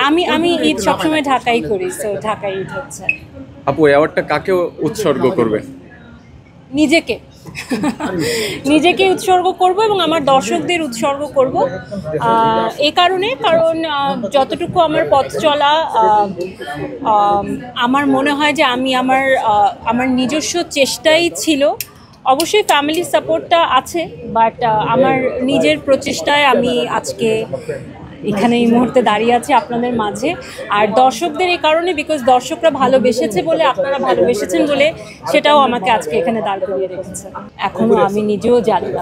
আমি ঈদ সবসময় ঢাকাই করি, তো ঢাকাই ঈদ হচ্ছে। আপু অ্যাওয়ার্ডটা কাকে উৎসর্গ করবে? নিজেকে নিজেকে উৎসর্গ করব এবং আমার দর্শকদের উৎসর্গ করব। এই কারণ যতটুকু আমার পথ চলা, আমার মনে হয় যে আমি আমার নিজস্ব চেষ্টাই ছিল। অবশ্যই ফ্যামিলির সাপোর্টটা আছে, বাট আমার নিজের প্রচেষ্টায় আমি আজকে এখানে এই মুহূর্তে দাঁড়িয়ে আছি আপনাদের মাঝে। আর দর্শকদের এই কারণে, বিকজ দর্শকরা ভালোবেসেছে বলে, আপনারা ভালোবেসেছেন বলে, সেটাও আমাকে আজকে এখানে দাঁড় করিয়ে রেখেছে। এখনও আমি নিজেও জানি না,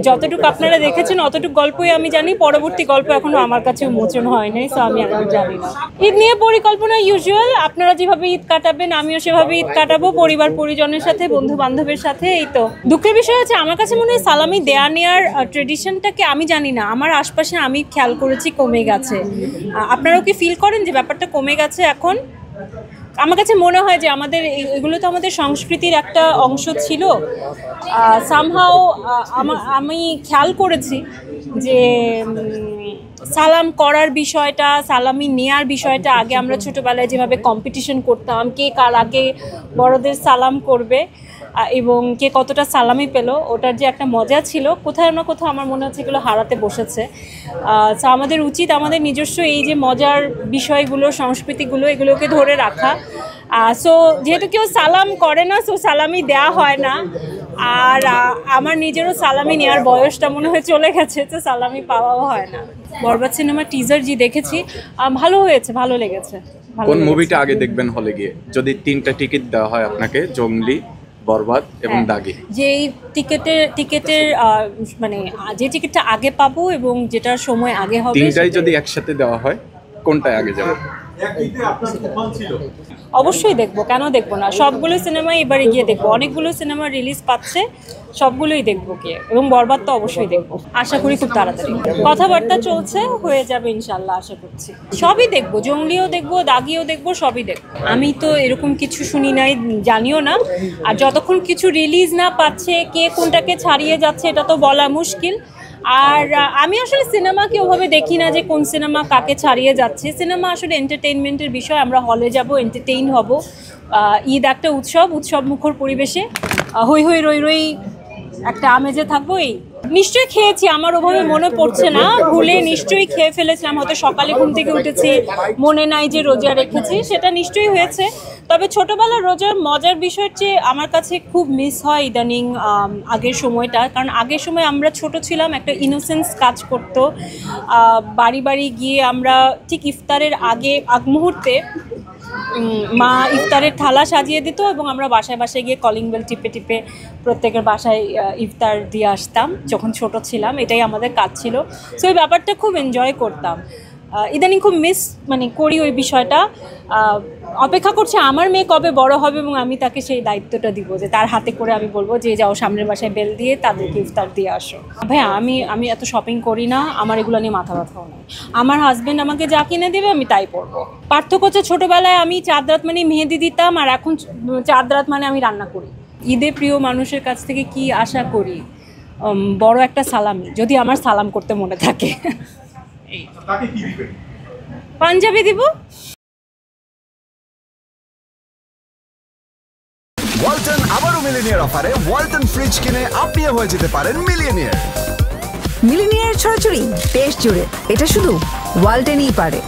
যতটুকু আপনারা দেখেছেন অতটুকু গল্পই আমি জানি, পরবর্তী গল্প এখনও আমার কাছে মোচন হয় নাই, সো আমি এখন জানি না। ঈদ নিয়ে পরিকল্পনা ইউজুয়াল, আপনারা যেভাবে ঈদ কাটাবেন আমিও সেভাবে ঈদ কাটাবো, পরিবার পরিজনের সাথে, বন্ধু বান্ধবের সাথে। এই তো দুঃখের বিষয় হচ্ছে, আমার কাছে মনে হয় সালামি দেয়া নেওয়ার ট্রেডিশনটাকে আমি জানি না, আমার আশপাশে আমি খেয়াল করেছি কমে গেছে। আপনারাও কি ফিল করেন যে ব্যাপারটা কমে গেছে এখন? আমার কাছে মনে হয় যে এগুলো তো আমাদের সংস্কৃতির একটা অংশ ছিল। সামহাও আমি খেয়াল করেছি যে সালাম করার বিষয়টা, সালামি নেয়ার বিষয়টা, আগে আমরা ছোটোবেলায় যেভাবে কম্পিটিশন করতাম, কে কার আগে বড়দের সালাম করবে এবং কে কতটা সালামি পেল, ওটার যে একটা মজা ছিল, কোথাও না কোথাও আমার মনে হচ্ছে এগুলো হারাতে বসেছে। সো আমাদের উচিত আমাদের নিজস্ব এই যে মজার বিষয়গুলো, সংস্কৃতিগুলো, এগুলোকে ধরে রাখা। সো যেহেতু কেউ সালাম করে না, সো সালামি দেয়া হয় না। আর আমার নিজেরও সালামি নেওয়ার বয়সটা মনে হয় চলে গেছে, তো সালামি পাওয়াও হয় না। বরবাদ সিনেমা টিজার যে দেখেছি, ভালো হয়েছে, ভালো লেগেছে। কোন মুভিটা আগে দেখবেন হলে গিয়ে, যদি 3টা টিকিট দেওয়া হয় আপনাকে, জঙ্গলি, বরবাদ এবং দাগি? যে টিকেটের মানে যে টিকিটটা আগে পাবো এবং যেটার সময় আগে হবে, 3টাই যদি একসাথে দেওয়া হয় কোনটায় আগে যাবে? অবশ্যই দেখবো, কেন দেখবো না? সবগুলো সিনেমাই এবারে গিয়ে দেখবো, অনেকগুলো সিনেমা রিলিজ পাচ্ছে, সবগুলোই দেখবো গিয়ে, এবং বরবাদ তো অবশ্যই দেখবো, আশা করি খুব তাড়াতাড়ি। কথাবার্তা চলছে, হয়ে যাবে ইনশাল্লাহ, আশা করছি। সবই দেখবো, জঙ্গলিও দেখবো, দাগিও দেখবো, সবই দেখবো। আমি তো এরকম কিছু শুনি নাই, জানিও না। আর যতক্ষণ কিছু রিলিজ না পাচ্ছে, কে কোনটাকে ছাড়িয়ে যাচ্ছে, এটা তো বলা মুশকিল। আর আমি আসলে সিনেমাকে ওভাবে দেখি না যে কোন সিনেমা কাকে ছাড়িয়ে যাচ্ছে। সিনেমা আসলে এন্টারটেইনমেন্টের বিষয়, আমরা হলে যাব, এন্টারটেইন হব। ঈদ একটা উৎসব মুখর পরিবেশে হই হই রই রই একটা আমেজে থাকবো। এই নিশ্চয়ই খেয়েছি, আমার ওভাবে মনে পড়ছে না, ভুলে নিশ্চয়ই খেয়ে ফেলেছিলাম, হয়তো সকালে ঘুম থেকে উঠেছি, মনে নাই যে রোজা রেখেছি, সেটা নিশ্চয়ই হয়েছে। তবে ছোটোবেলার রোজার মজার বিষয়ের চেয়ে আমার কাছে খুব মিস হয় ইদানিং আগের সময়টা, কারণ আগের সময় আমরা ছোট ছিলাম, একটা ইনোসেন্স কাজ করতো। বাড়ি বাড়ি গিয়ে আমরা ঠিক ইফতারের আগ মুহূর্তে মা ইফতারের থালা সাজিয়ে দিত এবং আমরা বাসায় বাসায় গিয়ে কলিং বেল টিপে টিপে প্রত্যেকের বাসায় ইফতার দিয়ে আসতাম যখন ছোট ছিলাম, এটাই আমাদের কাজ ছিল। সো এই ব্যাপারটা খুব এনজয় করতাম। ইদানিং খুব মিস করি ওই বিষয়টা। অপেক্ষা করছে আমার মেয়ে কবে বড় হবে এবং আমি তাকে সেই দায়িত্বটা দিব, যে তার হাতে করে আমি বলবো যে যাও সামনের বাসায় বেল দিয়ে তাদেরকে ইফতার দিয়ে আসো। ভাইয়া আমি এত শপিং করি না, আমার এগুলো নিয়ে মাথা ব্যথাও নেই। আমার হাজব্যান্ড আমাকে যা কিনে দেবে আমি তাই পরবো। পার্থক্য হচ্ছে ছোটোবেলায় আমি চাঁদ রাত মানে মেহেদি দিতাম, আর এখন চাঁদ রাত মানে আমি রান্না করি। ঈদে প্রিয় মানুষের কাছ থেকে কি আশা করি? বড় একটা সালামি, যদি আমার সালাম করতে মনে থাকে। পাঞ্জাবি দিব। ওয়ালটন আবারও মিলিনিয়ার অফারে ওয়ালটন ফ্রিজ কিনে আপনিও হয়ে যেতে পারেন মিলিয়নিয়ার। মিলিনিয়ার ছড়াছড়ি দেশ জুড়ে, এটা শুধু ওয়ালটনই পারে।